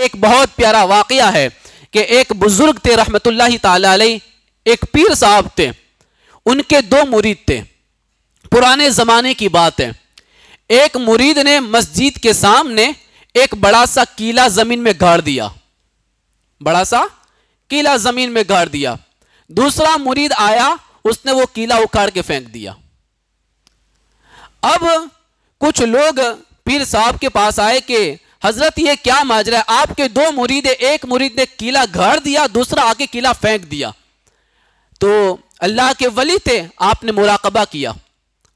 ایک بہت پیارا واقعہ ہے کہ ایک بزرگ تھے رحمت اللہ تعالی علیہ، ایک پیر صاحب تھے، ان کے دو مرید تھے، پرانے زمانے کی بات ہے۔ ایک مرید نے مسجد کے سامنے ایک بڑا سا کیلا زمین میں گاڑ دیا، بڑا سا کیلا زمین میں گاڑ دیا۔ دوسرا مرید آیا، اس نے وہ کیلا اکھاڑ کے پھینک دیا۔ اب کچھ لوگ پیر صاحب کے پاس آئے کہ حضرت یہ کیا ماجرا ہے، آپ کے دو مرید، ایک مرید نے کیلا گاڑ دیا، دوسرا آ کے کیلا پھینک دیا۔ تو اللہ کے ولی تھے، آپ نے مراقبہ کیا،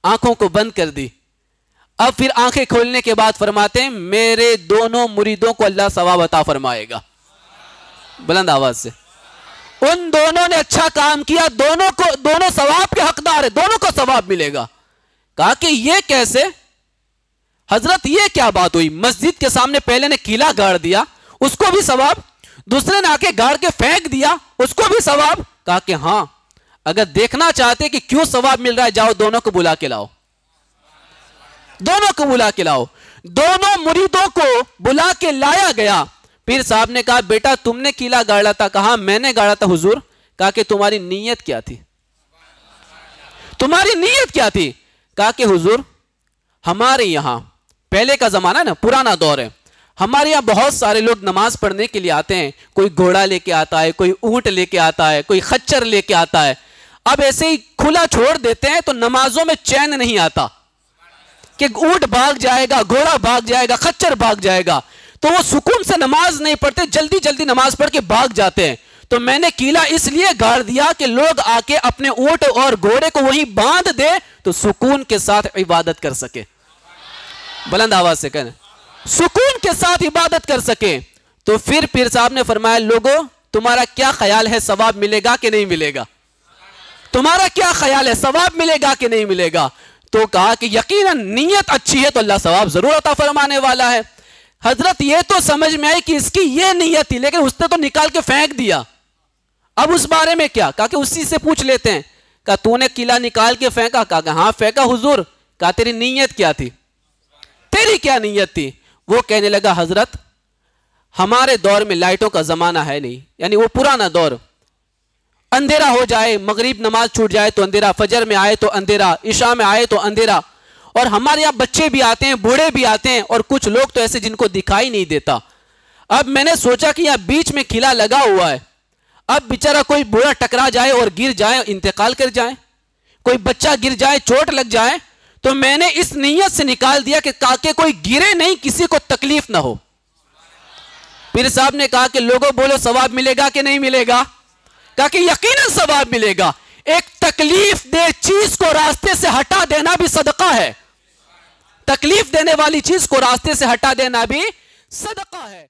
آنکھوں کو بند کر دی۔ اب پھر آنکھیں کھولنے کے بعد فرماتے ہیں میرے دونوں مریدوں کو اللہ ثواب عطا فرمائے گا، بلند آواز سے۔ ان دونوں نے اچھا کام کیا، دونوں ثواب کے حقدار ہیں، دونوں کو ثواب ملے گا۔ کہا کہ یہ کیسے حضرت، یہ کیا بات ہوئی؟ مسجد کے سامنے پہلے نے کیلا گاڑ دیا، اس کو بھی ثواب، دوسرے نے آ کے گاڑ کے پھینک دیا، اس کو بھی ثواب۔ کہا کہ ہاں، اگر دیکھنا چاہتے کہ کیوں ثواب مل رہا ہے، جاؤ دونوں کو بلا کے لاؤ، دونوں کو بلا کے لاؤ۔ دونوں مریدوں کو بلا کے لایا گیا۔ پیر صاحب نے کہا بیٹا تم نے کیلا گاڑا تھا؟ کہا میں نے گاڑا تھا حضور۔ کہا کہ تمہاری نیت کیا تھی؟ تمہاری نیت کیا تھی؟ کہا کہ حضور ہمارے یہاں پہلے کا زمانہ نا، پرانا دور ہے، ہمارے یہاں بہت سارے لوگ نماز پڑھنے کے لیے آتے ہیں، کوئی گھوڑا لے کے آتا ہے، کوئی اونٹ لے کے آتا ہے، کوئی خچر لے کے آتا ہے۔ اب ایسے ہی کھلا چھوڑ دیتے ہیں تو نمازوں میں چین نہیں آتا کہ اونٹ بھاگ جائے گا، گھوڑا بھاگ جائے گا، خچر بھاگ جائے گا، تو وہ سکون سے نماز نہیں پڑھتے، جلدی جلدی نماز پڑھ کے بھاگ جاتے ہیں۔ تو میں نے کیلا اس لیے گاڑ دیا کہ لوگ آ کے اپنے اونٹ اور گھوڑے کو وہیں باندھ دے تو سکون کے ساتھ عبادت کر سکے، بلند آواز سے کہنا، سکون کے ساتھ عبادت کر سکے۔ تو پھر پیر صاحب نے فرمایا لوگوں تمہارا کیا خیال ہے، ثواب ملے گا کہ نہیں ملے گا؟ تمہارا کیا خیال ہے، ثواب ملے گا کہ نہیں ملے گا؟ تو کہا کہ یقیناً نیت اچھی ہے تو اللہ ثواب ضرور عطا فرمانے والا ہے۔ حضرت یہ تو سمجھ میں آئی کہ اس کی یہ نیت تھی، لیکن اس نے تو نکال کے پھینک دیا، اب اس بارے میں کیا؟ کہا کہ اسی سے پوچھ لیتے ہیں۔ کہا تو نے کیلا نکال کے پھینکا؟ کہا کہ ہاں پھینکا حضور۔ کہا تیری نیت کیا تھی؟ تیری کیا نیت تھی؟ وہ کہنے لگا حضرت ہمارے دور میں لائٹوں کا زمانہ ہے نہیں، یعنی وہ پرانا دور، اندھیرا ہو جائے، مغرب نماز چھوٹ جائے تو اندھیرا، فجر میں آئے تو اندھیرا، عشاء میں آئے تو اندھیرا، اور ہمارے یہاں بچے بھی آتے ہیں، بوڑھے بھی آتے ہیں، اور کچھ لوگ تو ایسے جن کو دکھائی نہیں دیتا۔ اب میں نے سوچا کہ یہاں بیچ میں کیلا لگا ہوا ہے، اب بیچارہ کوئی بوڑھا ٹکرا جائے اور گر جائے، انتقال کر جائے، کوئی بچہ گر جائے، چوٹ لگ جائے، تو میں نے اس نیت سے نکال دیا کہ تاکہ کوئی گرے نہیں، کسی کو تکلیف نہ ہو۔ پیر صاحب نے کہا کہ لوگوں بولو ثواب ملے گا کہ نہیں ملے گا؟ کہا کہ یقیناً ثواب ملے گا۔ ایک تکلیف دہ چیز کو راستے سے ہٹا دینا بھی صدقہ ہے، تکلیف دینے والی چیز کو راستے سے ہٹا دینا بھی صدقہ ہے۔